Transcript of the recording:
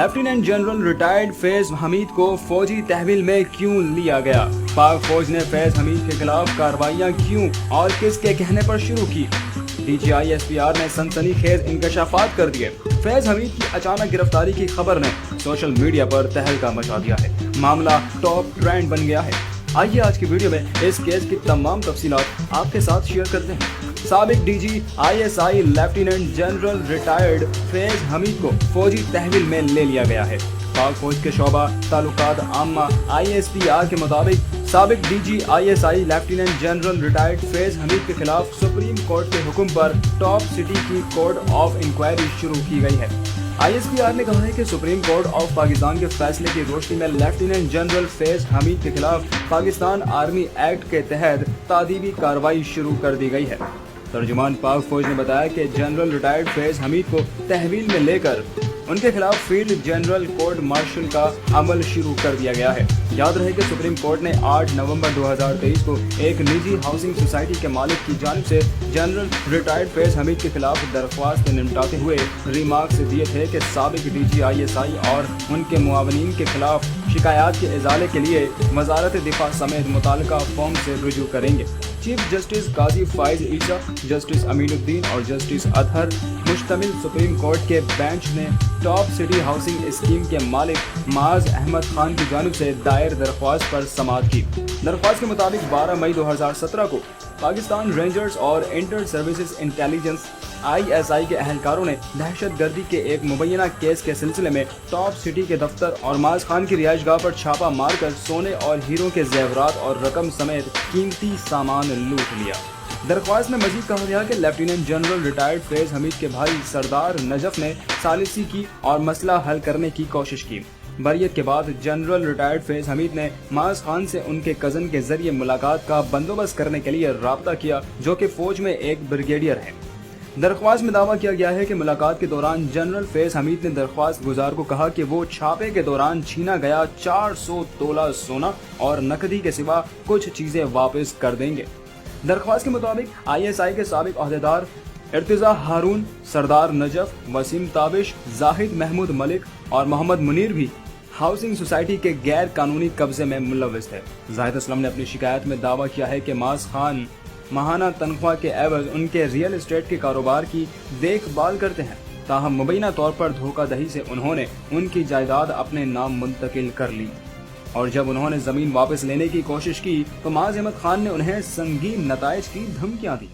Lieutenant general retired Faiz Hamid को फौजी तहवील में क्यों लिया गया? पाक फौज ने फैज हमीद के खिलाफ कार्रवाइयां क्यों और किसके कहने पर शुरू की? DGI-SPR ने सनसनीखेज इंकशाफात कर दिए। फैज हमीद की अचानक गिरफ्तारी की खबर ने सोशल मीडिया पर तहलका मचा दिया है। मामला टॉप ट्रेंड बन गया है। आइए आज की वीडियो में इस केस की तमाम तफसीलात आपके साथ शेयर करते हैं। साबिक DGI-SI lieutenant general retired Faiz Hamid को फौजी तहवील में ले लिया गया है। पाक फौज के शोबा ताल्लुकात आम्मा ISPR के मुताबिक साबिक DGI-SI lieutenant general retired Faiz Hamid के खिलाफ सुप्रीम कोर्ट के हुक्म पर टॉप सिटी की कोर्ट ऑफ इंक्वायरी शुरू की गई है। ISPR ने कहा है कि सुप्रीम कोर्ट ऑफ पाकिस्तान के फैसले की रोशनी में लेफ्टिनेंट जनरल फैज हमीद के खिलाफ पाकिस्तान आर्मी एक्ट के तहत तादीबी कार्रवाई शुरू कर दी गई है। तर्जुमान पाक फौज ने बताया कि जनरल रिटायर्ड फैज हमीद को तहवील में लेकर उनके खिलाफ फील्ड जनरल कोर्ट मार्शल का अमल शुरू कर दिया गया है। याद रहे कि सुप्रीम कोर्ट ने 8 नवंबर 2023 को एक निजी हाउसिंग सोसाइटी के मालिक की जानिब से जनरल रिटायर्ड फैज हमीद के खिलाफ दरख्वास्त निपटाते हुए रिमार्क्स दिए थे कि साबिक DGI-SI और उनके मुआवनीन के खिलाफ शिकायत के इजाले के लिए वजारत दिफा समेत मुताल्लिका फॉर्म से रुजू करेंगे। चीफ जस्टिस काजी फाइज ईसा, जस्टिस अमीनुद्दीन और जस्टिस अतहर मुश्तमिल सुप्रीम कोर्ट के बेंच ने टॉप सिटी हाउसिंग स्कीम के मालिक माज अहमद खान की जानिब से दायर दरख्वास्त पर समाअत की। दरख्वास्त के मुताबिक 12 मई 2017 को पाकिस्तान रेंजर्स और इंटर सर्विसेज इंटेलिजेंस ISI के अहलकारों ने दहशतगर्दी के एक मुबैना केस के सिलसिले में टॉप सिटी के दफ्तर और माज खान की रिहाइशगाह पर छापा मारकर सोने और हीरो के जेवरात और रकम समेत कीमती सामान लूट लिया। दरख्वास्त में मजीद कहा गया कि lieutenant general retired Faiz Hamid के भाई सरदार नजफ ने सालिसी की और मसला हल करने की कोशिश की। बरियत के बाद जनरल रिटायर्ड फैज हमीद ने माज खान से उनके कजन के जरिए मुलाकात का बंदोबस्त करने के लिए राब्ता किया, जो कि फौज में एक ब्रिगेडियर है। दरख्वास्त में दावा किया गया है कि मुलाकात के दौरान जनरल फैज हमीद ने दरख्वास्त गुजार को कहा कि वो छापे के दौरान छीना गया 400 तोला सोना और नकदी के सिवा कुछ चीजें वापस कर देंगे। दरख्वास्त के मुताबिक ISI के साबिक अहदेदार इर्तिजा हारून, सरदार नजफ, वसीम ताबिश, जाहिद महमूद मलिक और मोहम्मद मुनीर भी हाउसिंग सोसाइटी के गैर कानूनी कब्जे में मुलव्वस थे। जाहिद असलम ने अपनी शिकायत में दावा किया है कि माज खान माहाना तनख्वाह के एवज उनके रियल एस्टेट के कारोबार की देखभाल करते हैं, ताहम मुबैना तौर पर धोखाधड़ी से उन्होंने उनकी जायदाद अपने नाम मुंतकिल कर ली और जब उन्होंने जमीन वापस लेने की कोशिश की तो माज अहमद खान ने उन्हें संगीन नताइज की धमकियां दी।